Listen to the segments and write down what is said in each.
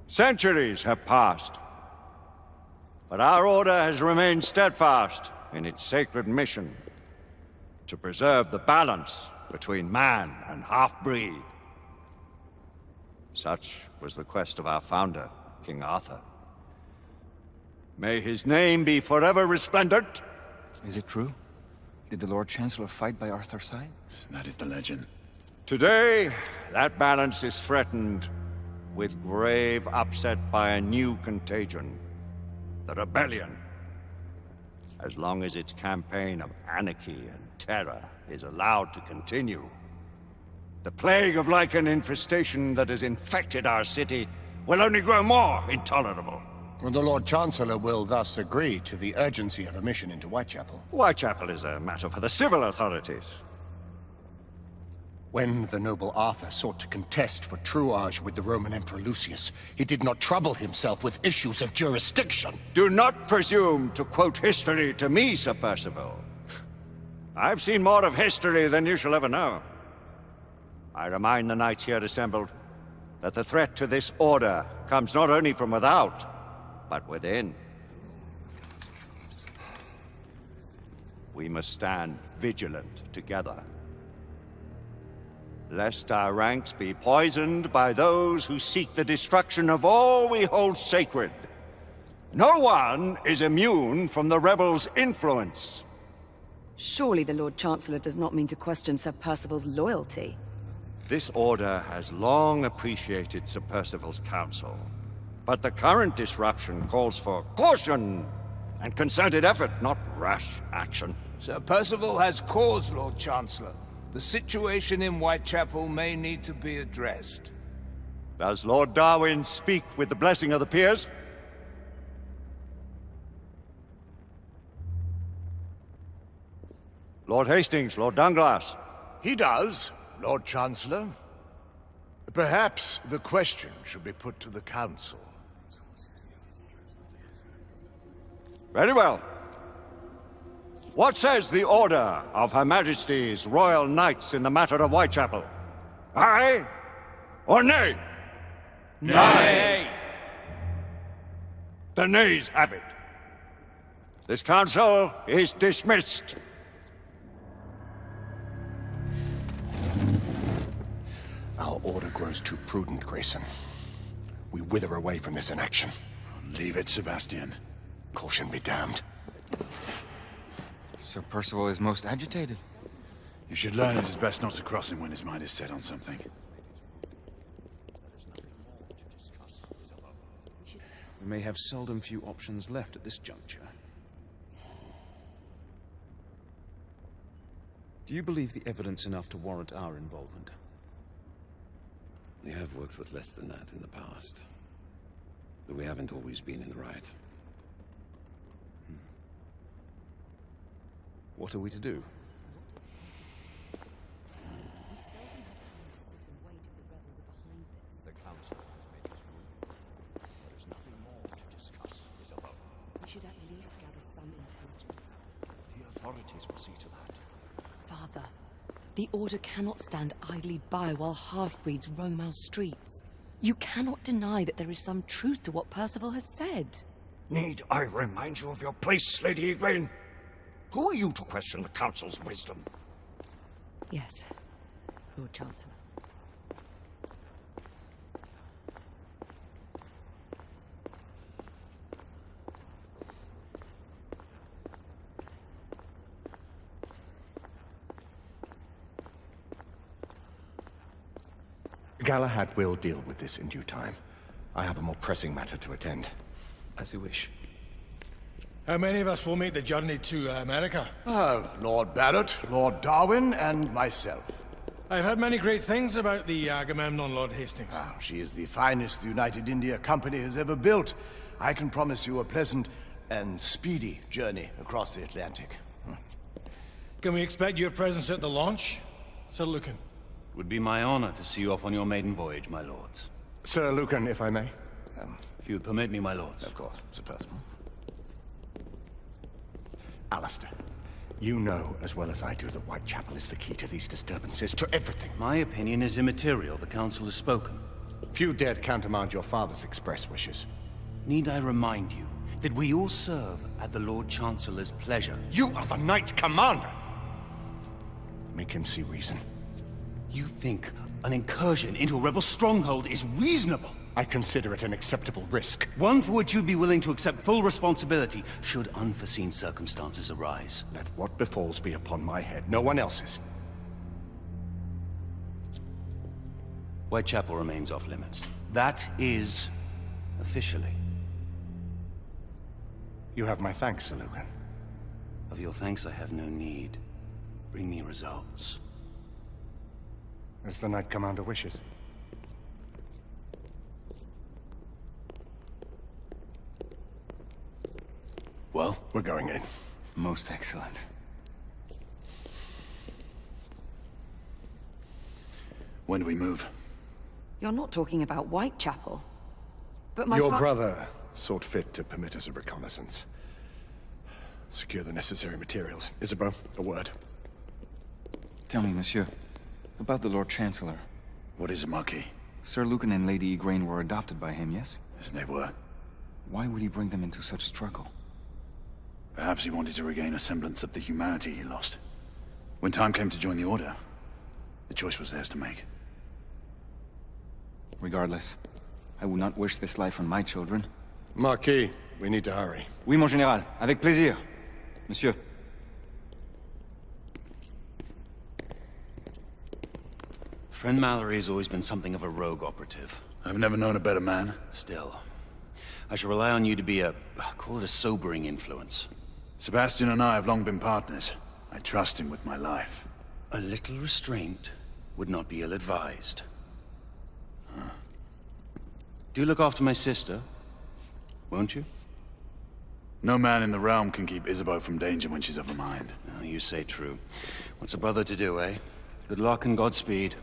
Centuries have passed, but our order has remained steadfast in its sacred mission to preserve the balance between man and half-breed. Such was the quest of our founder, King Arthur. May his name be forever resplendent. Is it true? Did the Lord Chancellor fight by Arthur's side? That is the legend. Today, that balance is threatened with grave upset by a new contagion, the rebellion. As long as its campaign of anarchy and terror is allowed to continue, the plague of Lycan infestation that has infected our city will only grow more intolerable. The Lord Chancellor will thus agree to the urgency of a mission into Whitechapel. Whitechapel is a matter for the civil authorities. When the noble Arthur sought to contest for truage with the Roman Emperor Lucius, he did not trouble himself with issues of jurisdiction. Do not presume to quote history to me, Sir Percival. I've seen more of history than you shall ever know. I remind the knights here assembled that the threat to this order comes not only from without, but within. We must stand vigilant together, lest our ranks be poisoned by those who seek the destruction of all we hold sacred. No one is immune from the rebels' influence. Surely the Lord Chancellor does not mean to question Sir Percival's loyalty. This order has long appreciated Sir Percival's counsel, but the current disruption calls for caution and concerted effort, not rash action. Sir Percival has cause, Lord Chancellor. The situation in Whitechapel may need to be addressed. Does Lord Darwin speak with the blessing of the peers? Lord Hastings, Lord Dunglass. He does, Lord Chancellor. Perhaps the question should be put to the Council. Very well. What says the Order of Her Majesty's Royal Knights in the matter of Whitechapel? Aye or nay? Nay! The nays have it. This council is dismissed. Our order grows too prudent, Grayson. We wither away from this inaction. Leave it, Sebastian. Caution be damned. Sir Percival is most agitated. You should learn it is best not to cross him when his mind is set on something. We may have seldom few options left at this juncture. Do you believe the evidence enough to warrant our involvement? We have worked with less than that in the past. But we haven't always been in the right. What are we to do? The council has made its ruling. There is nothing more to discuss, Isabel. We should at least gather some intelligence. The authorities will see to that. Father, the Order cannot stand idly by while half-breeds roam our streets. You cannot deny that there is some truth to what Percival has said. Need I remind you of your place, Lady Egwene? Who are you to question the Council's wisdom? Yes, Lord Chancellor. Galahad will deal with this in due time. I have a more pressing matter to attend. As you wish. How many of us will make the journey to America? Lord Barrett, Lord Darwin, and myself. I've heard many great things about the Agamemnon, Lord Hastings. She is the finest the United India Company has ever built. I can promise you a pleasant and speedy journey across the Atlantic. Can we expect your presence at the launch, Sir Lucan? It would be my honor to see you off on your maiden voyage, my lords. Sir Lucan, if I may. If you'd permit me, my lords. Of course, Sir Percival. Alistair, you know as well as I do that Whitechapel is the key to these disturbances, to everything. My opinion is immaterial. The Council has spoken. Few dared countermand your father's express wishes. Need I remind you that we all serve at the Lord Chancellor's pleasure? You are the Knight Commander! Make him see reason. You think an incursion into a rebel stronghold is reasonable? I consider it an acceptable risk. One for which you'd be willing to accept full responsibility should unforeseen circumstances arise. Let what befalls be upon my head, no one else's. Whitechapel remains off limits. That is... officially. You have my thanks, Sir Lucan. Of your thanks I have no need. Bring me results. As the Knight Commander wishes. Well? We're going in. Most excellent. When do we move? You're not talking about Whitechapel. But my Your brother sought fit to permit us a reconnaissance. Secure the necessary materials. Isabeau, a word. Tell me, monsieur, about the Lord Chancellor. What is it, Marquis? Sir Lucan and Lady Igraine were adopted by him, yes? Yes, they were. Why would he bring them into such struggle? Perhaps he wanted to regain a semblance of the humanity he lost. When time came to join the Order, the choice was theirs to make. Regardless, I would not wish this life on my children. Marquis, we need to hurry. Oui, mon général. Avec plaisir. Monsieur. Friend Mallory has always been something of a rogue operative. I've never known a better man. Still, I shall rely on you to be call it a sobering influence. Sebastian and I have long been partners. I trust him with my life. A little restraint would not be ill-advised. Do look after my sister, won't you? No man in the realm can keep Isabeau from danger when she's of a mind. Oh, you say true. What's a brother to do, eh? Good luck and Godspeed.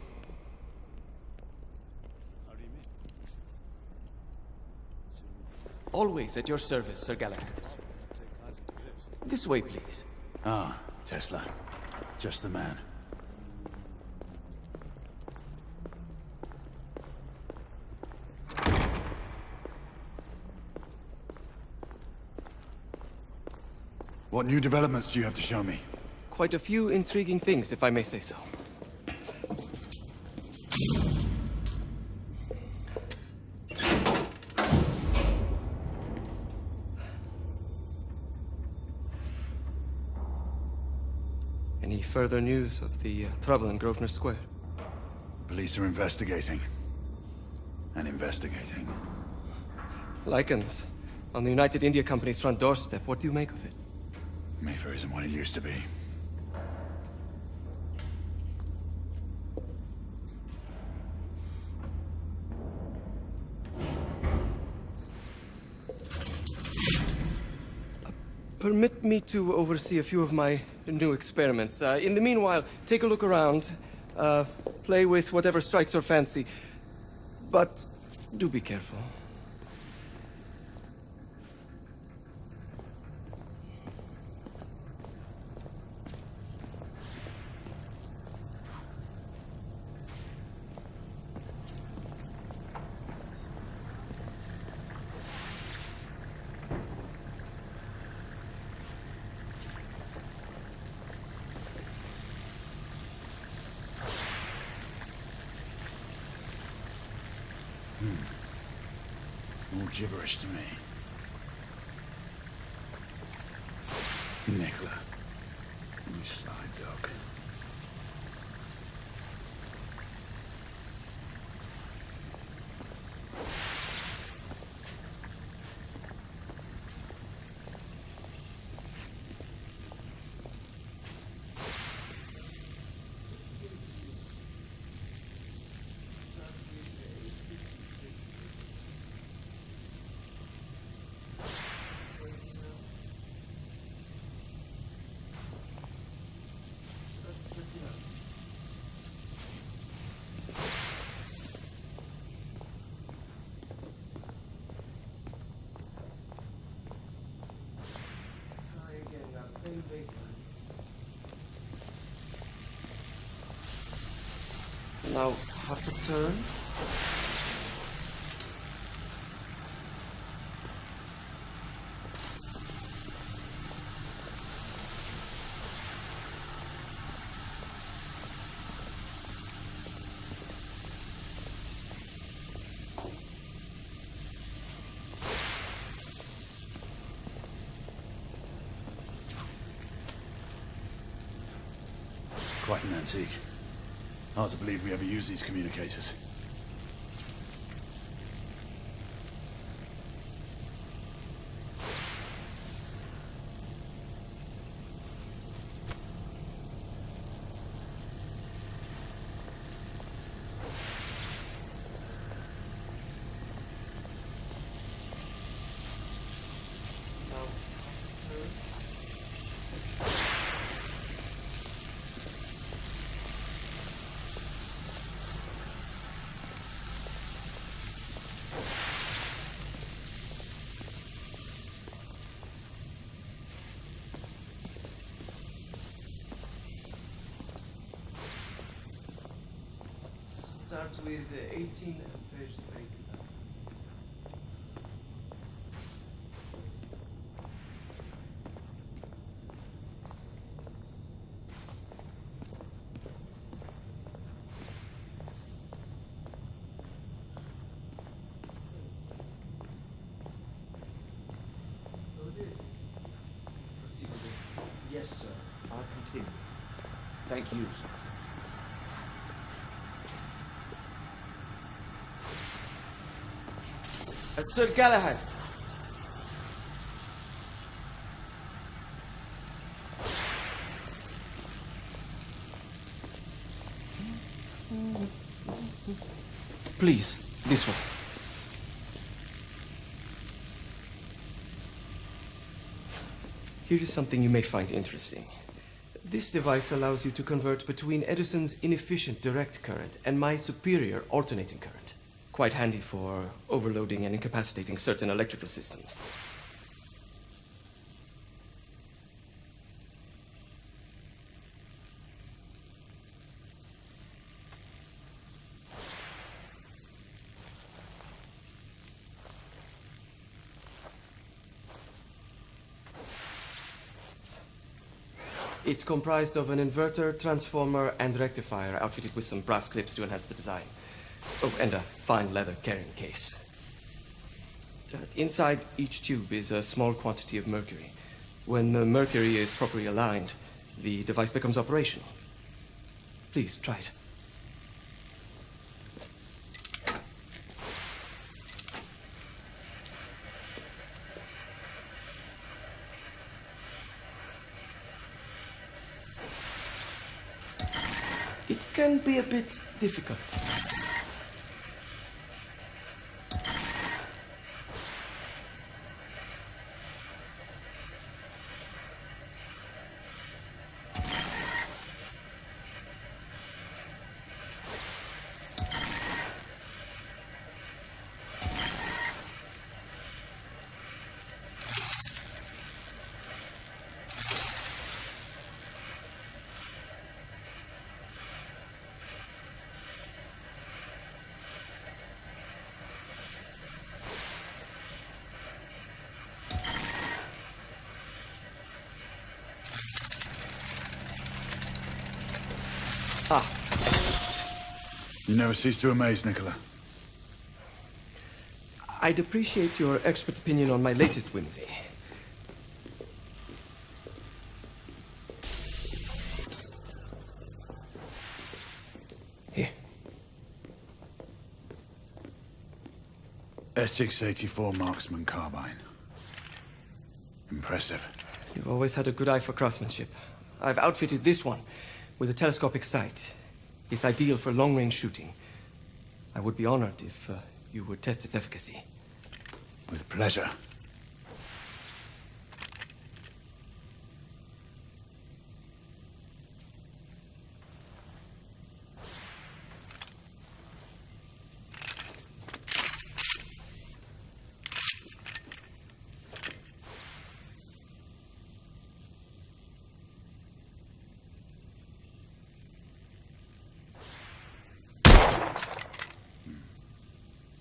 Always at your service, Sir Galahad. This way, please. Ah, Tesla. Just the man. What new developments do you have to show me? Quite a few intriguing things, if I may say so. Any further news of the trouble in Grosvenor Square? Police are investigating. And investigating. Lycans, on the United India Company's front doorstep. What do you make of it? Mayfair isn't what it used to be. Permit me to oversee a few of my new experiments. In the meanwhile, take a look around. Play with whatever strikes your fancy. But do be careful. All gibberish to me. Nikola, you sly dog. Now, half a turn. quite an antique. Hard to believe we ever use these communicators. Start with 18 amperes phase. Yes, sir. I'll continue. Thank you, sir. Sir Galahad. Please, this one. Here is something you may find interesting. This device allows you to convert between Edison's inefficient direct current and my superior alternating current. Quite handy for overloading and incapacitating certain electrical systems. It's comprised of an inverter, transformer, and rectifier outfitted with some brass clips to enhance the design. Oh, and a fine leather carrying case. Inside each tube is a small quantity of mercury. When the mercury is properly aligned, the device becomes operational. Please, try it. It can be a bit difficult. You never cease to amaze, Nikola. I'd appreciate your expert opinion on my latest whimsy. Here. S684 marksman carbine. Impressive. You've always had a good eye for craftsmanship. I've outfitted this one with a telescopic sight. It's ideal for long-range shooting. I would be honored if you would test its efficacy. With pleasure.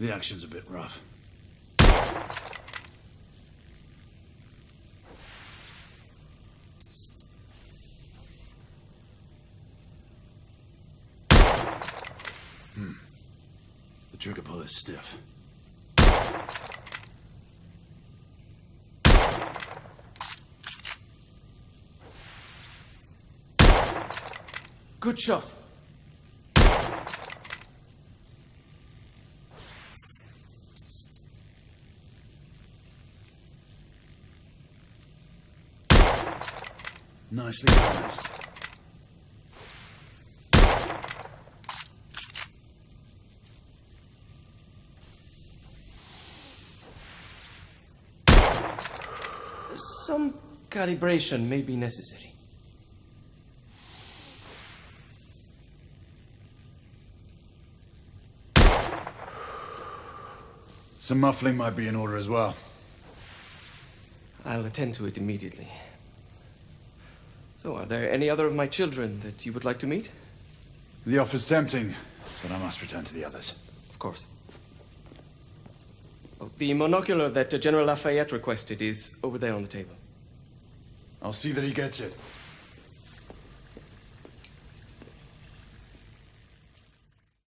The action's a bit rough. The trigger pull is stiff. Good shot. Nicely balanced. Some calibration may be necessary. Some muffling might be in order as well. I'll attend to it immediately. So, are there any other of my children that you would like to meet? The offer's tempting, but I must return to the others. Of course. Oh, the monocular that General Lafayette requested is over there on the table. I'll see that he gets it.